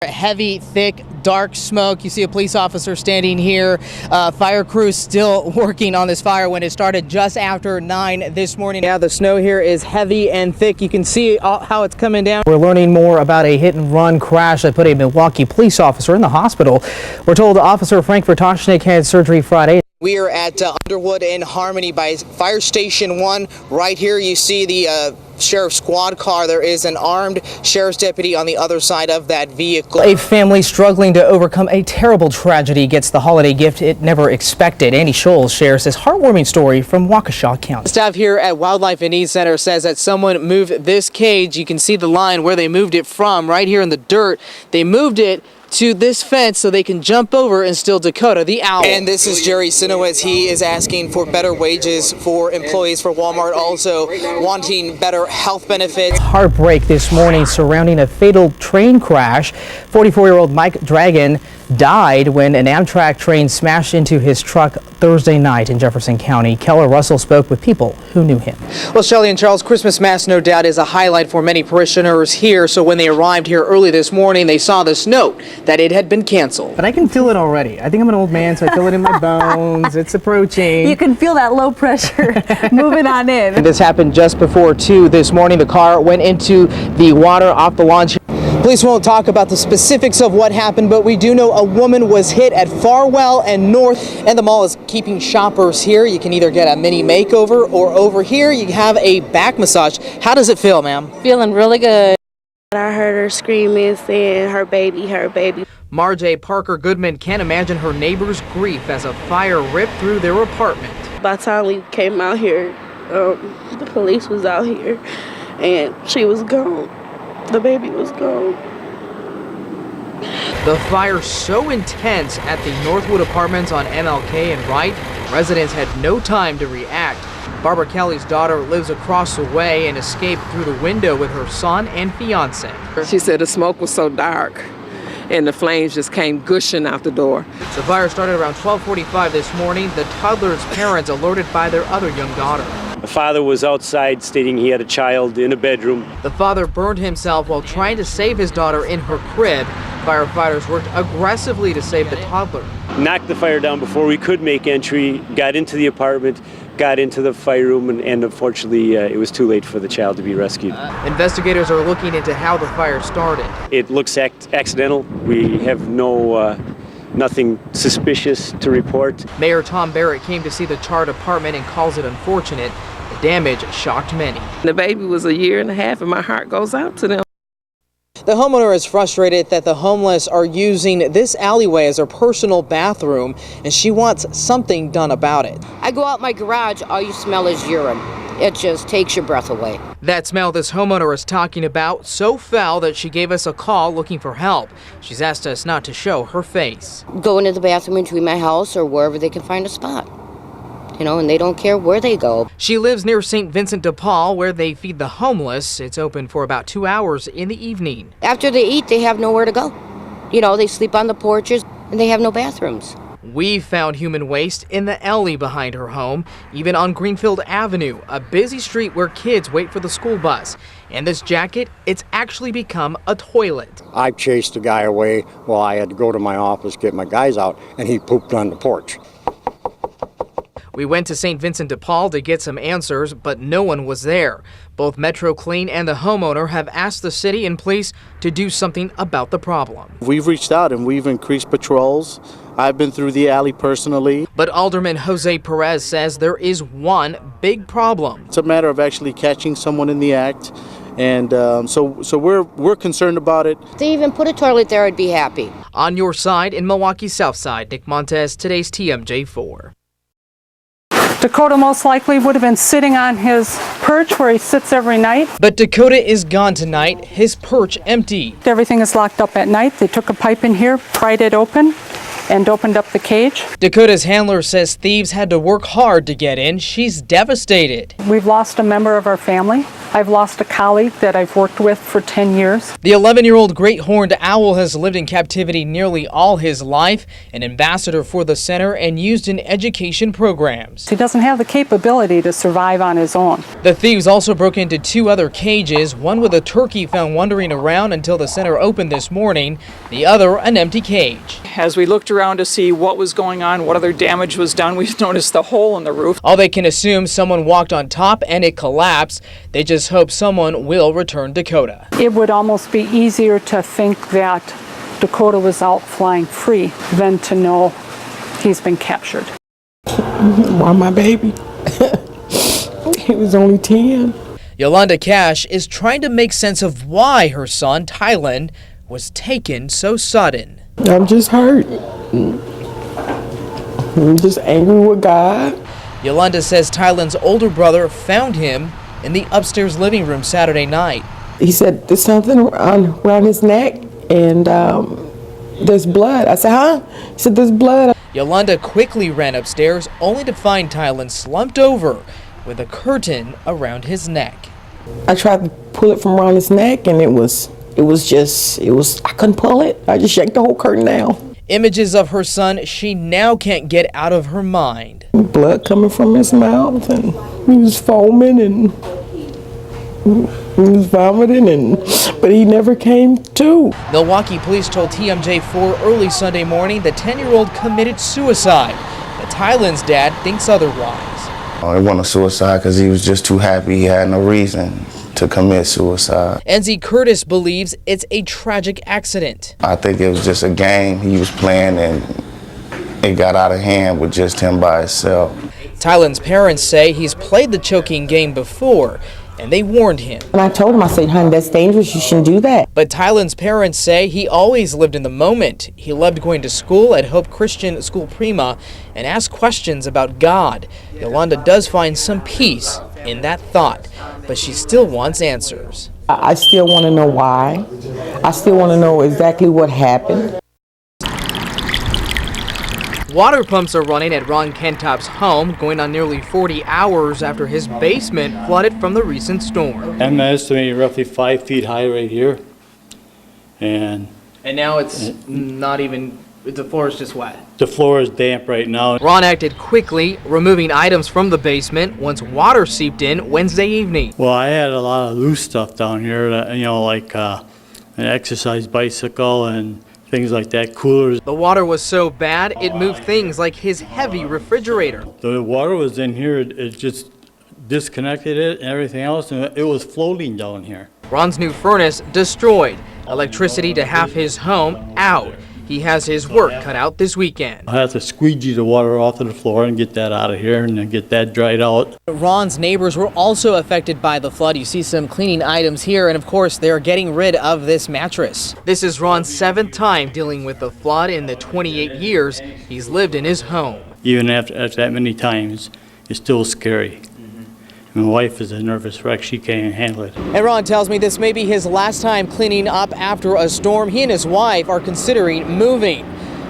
Heavy, thick, dark smoke. You see a police officer standing here. Fire crews still working on this fire when it started just after 9 this morning. Yeah, the snow here is heavy and thick. You can see how it's coming down. We're learning more about a hit-and-run crash that put a Milwaukee police officer in the hospital. We're told Officer Frank Vertoshnik had surgery Friday. We are at Underwood and Harmony by Fire Station 1. Right here you see the sheriff's squad car. There is an armed sheriff's deputy on the other side of that vehicle. A family struggling to overcome a terrible tragedy gets the holiday gift it never expected. Andy Scholes shares this heartwarming story from Waukesha County. Staff here at Wildlife and Needs Center says that someone moved this cage. You can see the line where they moved it from, right here in the dirt. They moved it to this fence so they can jump over and steal Dakota, the owl. And this is Jerry Sinowitz. He is asking for better wages for employees for Walmart, also wanting better health benefits. Heartbreak this morning surrounding a fatal train crash. 44-year-old Mike Dragon died when an Amtrak train smashed into his truck Thursday night in Jefferson County. Keller Russell spoke with people who knew him. Well, Shelley and Charles, Christmas Mass no doubt is a highlight for many parishioners here. So when they arrived here early this morning, they saw this note that it had been canceled. But I can feel it already. I think I'm an old man, so I feel it in my bones. It's approaching. You can feel that low pressure moving on in. And this happened just before 2 this morning. The car went into the water off the launch. Police won't talk about the specifics of what happened, but we do know a woman was hit at Farwell and North, and the mall is keeping shoppers here. You can either get a mini makeover, or over here you have a back massage. How does it feel, ma'am? Feeling really good. I heard her screaming, saying her baby, her baby. Marjay Parker Goodman can't imagine her neighbor's grief as a fire ripped through their apartment. By the time we came out here, the police was out here, and she was gone. The baby was gone. The fire so intense at the Northwood Apartments on MLK and Wright, residents had no time to react. Barbara Kelly's daughter lives across the way and escaped through the window with her son and fiance. She said the smoke was so dark and the flames just came gushing out the door. The fire started around 12:45 this morning. The toddler's parents alerted by their other young daughter. The father was outside stating he had a child in a bedroom. The father burned himself while trying to save his daughter in her crib. Firefighters worked aggressively to save the toddler. Knocked the fire down before we could make entry, got into the apartment, got into the fire room, and unfortunately it was too late for the child to be rescued. Investigators are looking into how the fire started. It looks accidental. We have nothing suspicious to report. Mayor Tom Barrett came to see the charred apartment and calls it unfortunate. The damage shocked many. The baby was a year and a half, and my heart goes out to them. The homeowner is frustrated that the homeless are using this alleyway as their personal bathroom, and she wants something done about it. I go out my garage, all you smell is urine. It just takes your breath away. That smell this homeowner is talking about, so foul that she gave us a call looking for help. She's asked us not to show her face. Go into the bathroom between my house or wherever they can find a spot. You know, and they don't care where they go. She lives near St. Vincent de Paul, where they feed the homeless. It's open for about 2 hours in the evening. After they eat, they have nowhere to go. You know, they sleep on the porches and they have no bathrooms. We found human waste in the alley behind her home, even on Greenfield Avenue, a busy street where kids wait for the school bus. And this jacket, it's actually become a toilet. I chased the guy away while I had to go to my office, get my guys out, and he pooped on the porch. We went to St. Vincent de Paul to get some answers, but no one was there. Both Metro Clean and the homeowner have asked the city and police to do something about the problem. We've reached out and we've increased patrols. I've been through the alley personally. But Alderman Jose Perez says there is one big problem. It's a matter of actually catching someone in the act. And so we're concerned about it. If they even put a toilet there, I'd be happy. On your side in Milwaukee South Side, Nick Montes, today's TMJ4. Dakota most likely would have been sitting on his perch where he sits every night. But Dakota is gone tonight, his perch empty. Everything is locked up at night. They took a pipe in here, pried it open, and opened up the cage. Dakota's handler says thieves had to work hard to get in. She's devastated. We've lost a member of our family. I've lost a colleague that I've worked with for 10 years. The 11-year-old great horned owl has lived in captivity nearly all his life, an ambassador for the center and used in education programs. He doesn't have the capability to survive on his own. The thieves also broke into 2 other cages, one with a turkey found wandering around until the center opened this morning, the other an empty cage. As we looked around to see what was going on, what other damage was done, we noticed the hole in the roof. All they can assume, someone walked on top and it collapsed. They just hope someone will return Dakota. It would almost be easier to think that Dakota was out flying free than to know he's been captured. Why my baby? He was only 10. Yolanda Cash is trying to make sense of why her son, Tylen, was taken so sudden. I'm just hurt. I'm just angry with God. Yolanda says Tylen's older brother found him in the upstairs living room Saturday night. He said there's something around his neck and there's blood. I said, huh? He said there's blood. Yolanda quickly ran upstairs only to find Tylen slumped over with a curtain around his neck. I tried to pull it from around his neck and I couldn't pull it. I just yanked the whole curtain down. Images of her son she now can't get out of her mind. Blood coming from his mouth and he was foaming and he was vomiting, but he never came to. Milwaukee police told TMJ4 early Sunday morning the 10-year-old committed suicide, but Tylen's dad thinks otherwise. It wasn't a suicide because he was just too happy. He had no reason to commit suicide. Enzi Curtis believes it's a tragic accident. I think it was just a game he was playing and it got out of hand with just him by himself. Tylen's parents say he's played the choking game before, and they warned him. And I told him, I said, honey, that's dangerous. You shouldn't do that. But Tylen's parents say he always lived in the moment. He loved going to school at Hope Christian School Prima and asked questions about God. Yolanda does find some peace in that thought, but she still wants answers. I still want to know why. I still want to know exactly what happened. Water pumps are running at Ron Kentop's home, going on nearly 40 hours after his basement flooded from the recent storm. I'm estimating roughly 5 feet high right here. And now it's not even, the floor is just wet. The floor is damp right now. Ron acted quickly, removing items from the basement once water seeped in Wednesday evening. Well, I had a lot of loose stuff down here, like an exercise bicycle and things like that, coolers. The water was so bad, it moved things like his heavy refrigerator. The water was in here, it just disconnected it and everything else, and it was floating down here. Ron's new furnace destroyed. Electricity to half his home out. He has his work cut out this weekend. I have to squeegee the water off of the floor and get that out of here and then get that dried out. Ron's neighbors were also affected by the flood. You see some cleaning items here, and of course, they're getting rid of this mattress. This is Ron's 7th time dealing with the flood in the 28 years he's lived in his home. Even after that many times, it's still scary. My wife is a nervous wreck. She can't handle it. And Ron tells me this may be his last time cleaning up after a storm. He and his wife are considering moving.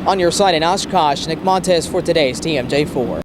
On your side in Oshkosh, Nick Montes for today's TMJ4.